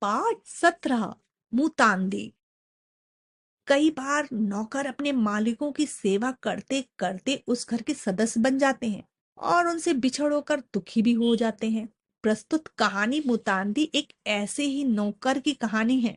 पाठ 17। मुतांदी। कई बार नौकर अपने मालिकों की सेवा करते करते उस घर के सदस्य बन जाते हैं और उनसे बिछड़ होकर दुखी भी हो जाते हैं। प्रस्तुत कहानी मुतांदी एक ऐसे ही नौकर की कहानी है।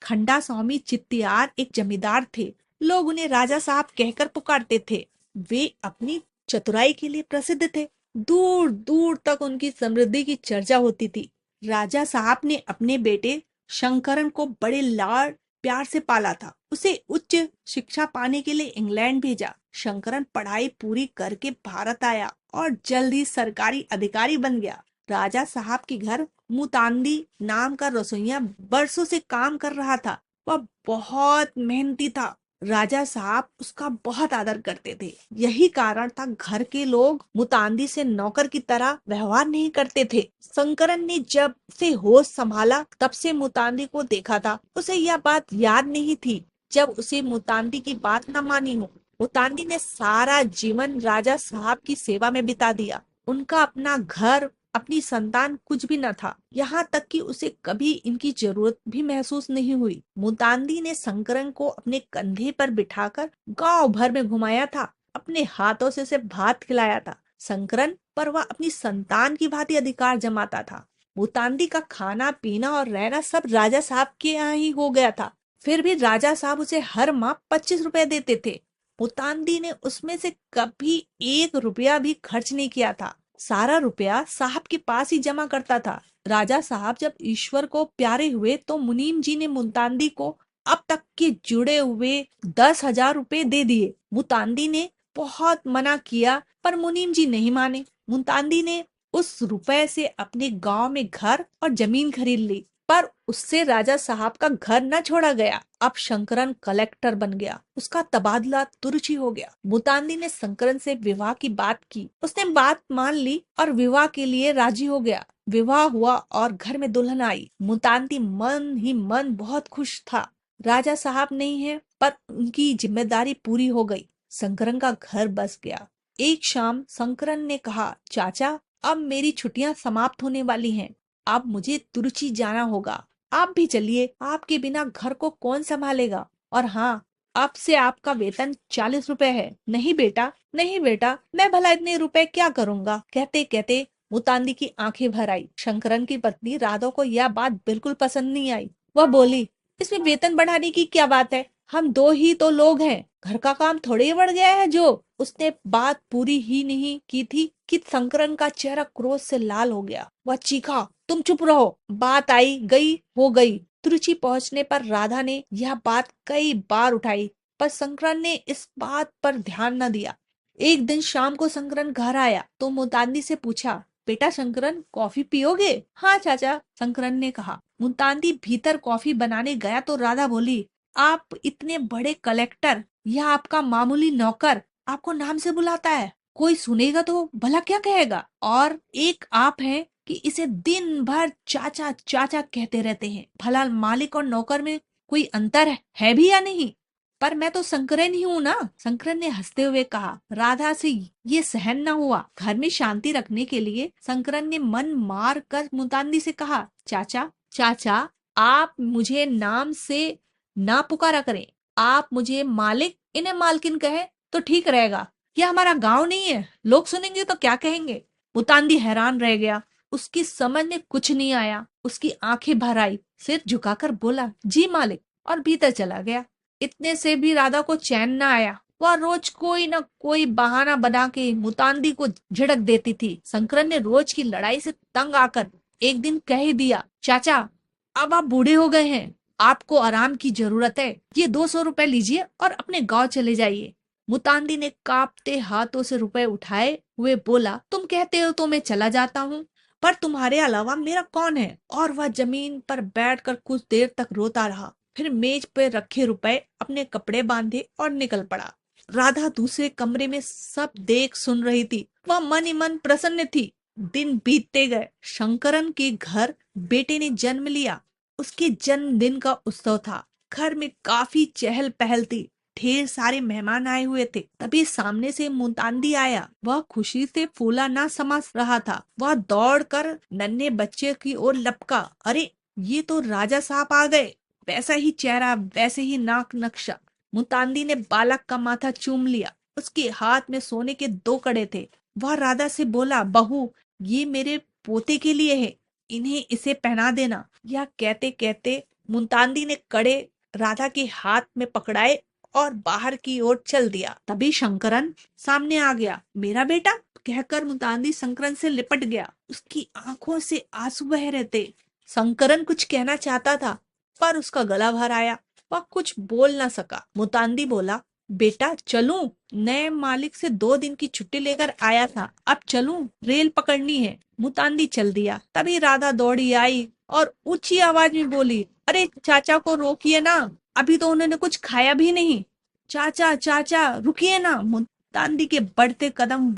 खंडा स्वामी चित्तियार एक जमींदार थे। लोग उन्हें राजा साहब कहकर पुकारते थे। वे अपनी चतुराई के लिए प्रसिद्ध थे। दूर दूर तक उनकी समृद्धि की चर्चा होती थी। राजा साहब ने अपने बेटे शंकरन को बड़े लाड प्यार से पाला था। उसे उच्च शिक्षा पाने के लिए इंग्लैंड भेजा। शंकरन पढ़ाई पूरी करके भारत आया और जल्द ही सरकारी अधिकारी बन गया। राजा साहब के घर मुतांदी नाम का रसोइया बरसों से काम कर रहा था। वह बहुत मेहनती था। राजा साहब उसका बहुत आदर करते थे। यही कारण था घर के लोग मुतांदी से नौकर की तरह व्यवहार नहीं करते थे। शंकरन ने जब से होश संभाला तब से मुतांदी को देखा था। उसे यह बात याद नहीं थी जब उसे मुतांदी की बात न मानी हो। मुतांदी ने सारा जीवन राजा साहब की सेवा में बिता दिया। उनका अपना घर, अपनी संतान कुछ भी न था। यहाँ तक कि उसे कभी इनकी जरूरत भी महसूस नहीं हुई। मुतांदी ने शंकरन को अपने कंधे पर बिठाकर गांव भर में घुमाया था। अपने हाथों से उसे भात खिलाया था। शंकरन पर वह अपनी संतान की भांति अधिकार जमाता था। मुतांदी का खाना पीना और रहना सब राजा साहब के यहाँ ही हो गया था। फिर भी राजा साहब उसे हर माह 25 रुपए देते थे। मुतांदी ने उसमें से कभी 1 रुपया भी खर्च नहीं किया था। सारा रुपया साहब के पास ही जमा करता था। राजा साहब जब ईश्वर को प्यारे हुए तो मुनीम जी ने मुतांदी को अब तक के जुड़े हुए 10,000 रुपए दे दिए। मुतांदी ने बहुत मना किया पर मुनीम जी नहीं माने। मुतांदी ने उस रुपए से अपने गांव में घर और जमीन खरीद ली। पर उससे राजा साहब का घर न छोड़ा गया। अब शंकरन कलेक्टर बन गया। उसका तबादला तुर्ची हो गया। मुतांदी ने शंकरन से विवाह की बात की। उसने बात मान ली और विवाह के लिए राजी हो गया। विवाह हुआ और घर में दुल्हन आई। मुतांदी मन ही मन बहुत खुश था। राजा साहब नहीं है पर उनकी जिम्मेदारी पूरी हो गई। शंकरन का घर बस गया। एक शाम शंकरन ने कहा, चाचा अब मेरी छुट्टियां समाप्त होने वाली हैं। अब मुझे तुर्ची जाना होगा। आप भी चलिए। आपके बिना घर को कौन संभालेगा। और हाँ, अब से आपका वेतन 40 रुपए है। नहीं बेटा, नहीं बेटा, मैं भला इतने रुपए क्या करूँगा। कहते कहते मुतांदी की आंखें भर आई। शंकरन की पत्नी राधा को यह बात बिल्कुल पसंद नहीं आई। वह बोली, इसमें वेतन बढ़ाने की क्या बात है। हम दो ही तो लोग हैं। घर का काम थोड़े ही बढ़ गया है जो। उसने बात पूरी ही नहीं की थी कि शंकरन का चेहरा क्रोध से लाल हो गया। वह चीखा, तुम चुप रहो। बात आई गई हो गई। त्रुचि पहुंचने पर राधा ने यह बात कई बार उठाई पर शंकरन ने इस बात पर ध्यान न दिया। एक दिन शाम को शंकरन घर आया तो मुतांदी से पूछा, बेटा शंकरन कॉफी पियोगे। हाँ चाचा, शंकरन ने कहा। मुतांदी भीतर कॉफी बनाने गया तो राधा बोली, आप इतने बड़े कलेक्टर, यह आपका मामूली नौकर आपको नाम से बुलाता है। कोई सुनेगा तो भला क्या कहेगा। और एक आप हैं कि इसे दिन भर चाचा चाचा कहते रहते हैं। भला मालिक और नौकर में कोई अंतर है भी या नहीं। पर मैं तो शंकरन ही हूँ ना। शंकरन ने हंसते हुए कहा। राधा से ये सहन न हुआ। घर में शांति रखने के लिए शंकरन ने मन मार कर मुतांदी से कहा, चाचा चाचा आप मुझे नाम से ना पुकारा करें। आप मुझे मालिक, इन्हें मालकिन कहे तो ठीक रहेगा। यह हमारा गांव नहीं है। लोग सुनेंगे तो क्या कहेंगे। मुतांदी हैरान रह गया। उसकी समझ में कुछ नहीं आया। उसकी आंखें भर आई। सिर झुकाकर बोला, जी मालिक, और भीतर चला गया। इतने से भी राधा को चैन न आया। वह रोज कोई न कोई बहाना बना के मुतांदी को झिड़क देती थी। शंकरन ने रोज की लड़ाई से तंग आकर एक दिन कह ही दिया, चाचा अब आप बूढ़े हो गए हैं, आपको आराम की जरूरत है। ये 200 रुपए लीजिए और अपने गांव चले जाइए। मुतांदी ने कांपते हाथों से रुपए उठाए हुए बोला, तुम कहते हो तो मैं चला जाता हूँ, पर तुम्हारे अलावा मेरा कौन है। और वह जमीन पर बैठकर कुछ देर तक रोता रहा। फिर मेज पर रखे रुपए अपने कपड़े बांधे और निकल पड़ा। राधा दूसरे कमरे में सब देख सुन रही थी। वह मन ही मन प्रसन्न थी। दिन बीतते गए। शंकरन के घर बेटे ने जन्म लिया। उसके जन्मदिन का उत्सव था। घर में काफी चहल पहल थी। ढेर सारे मेहमान आए हुए थे। तभी सामने से मुतांदी आया। वह खुशी से फूला ना समा रहा था। वह दौड़कर नन्हे बच्चे की ओर लपका। अरे ये तो राजा साहब आ गए। वैसा ही चेहरा, वैसे ही नाक नक्शा। मुतांदी ने बालक का माथा चूम लिया। उसके हाथ में सोने के 2 कड़े थे। वह राधा से बोला, बहू, ये मेरे पोते के लिए है, इन्हें इसे पहना देना। यह कहते कहते मुतांदी ने कड़े राधा के हाथ में पकड़ाए और बाहर की ओर चल दिया। तभी शंकरन सामने आ गया। मेरा बेटा, कहकर मुतांदी शंकरन से लिपट गया। उसकी आंखों से आंसू बह रहे थे। शंकरन कुछ कहना चाहता था, पर उसका गला भर आया। वह कुछ बोल न सका। मुतांदी बोला, बेटा चलूं? नए मालिक से 2 दिन की छुट्टी लेकर आया था, अब चलूं? रेल पकड़नी है। मुतांदी चल दिया। तभी राधा दौड़ी आई और ऊंची आवाज में बोली, अरे चाचा को रोकिए ना, अभी तो उन्होंने कुछ खाया भी नहीं। चाचा चाचा रुकिए ना। मुतांदी के बढ़ते कदम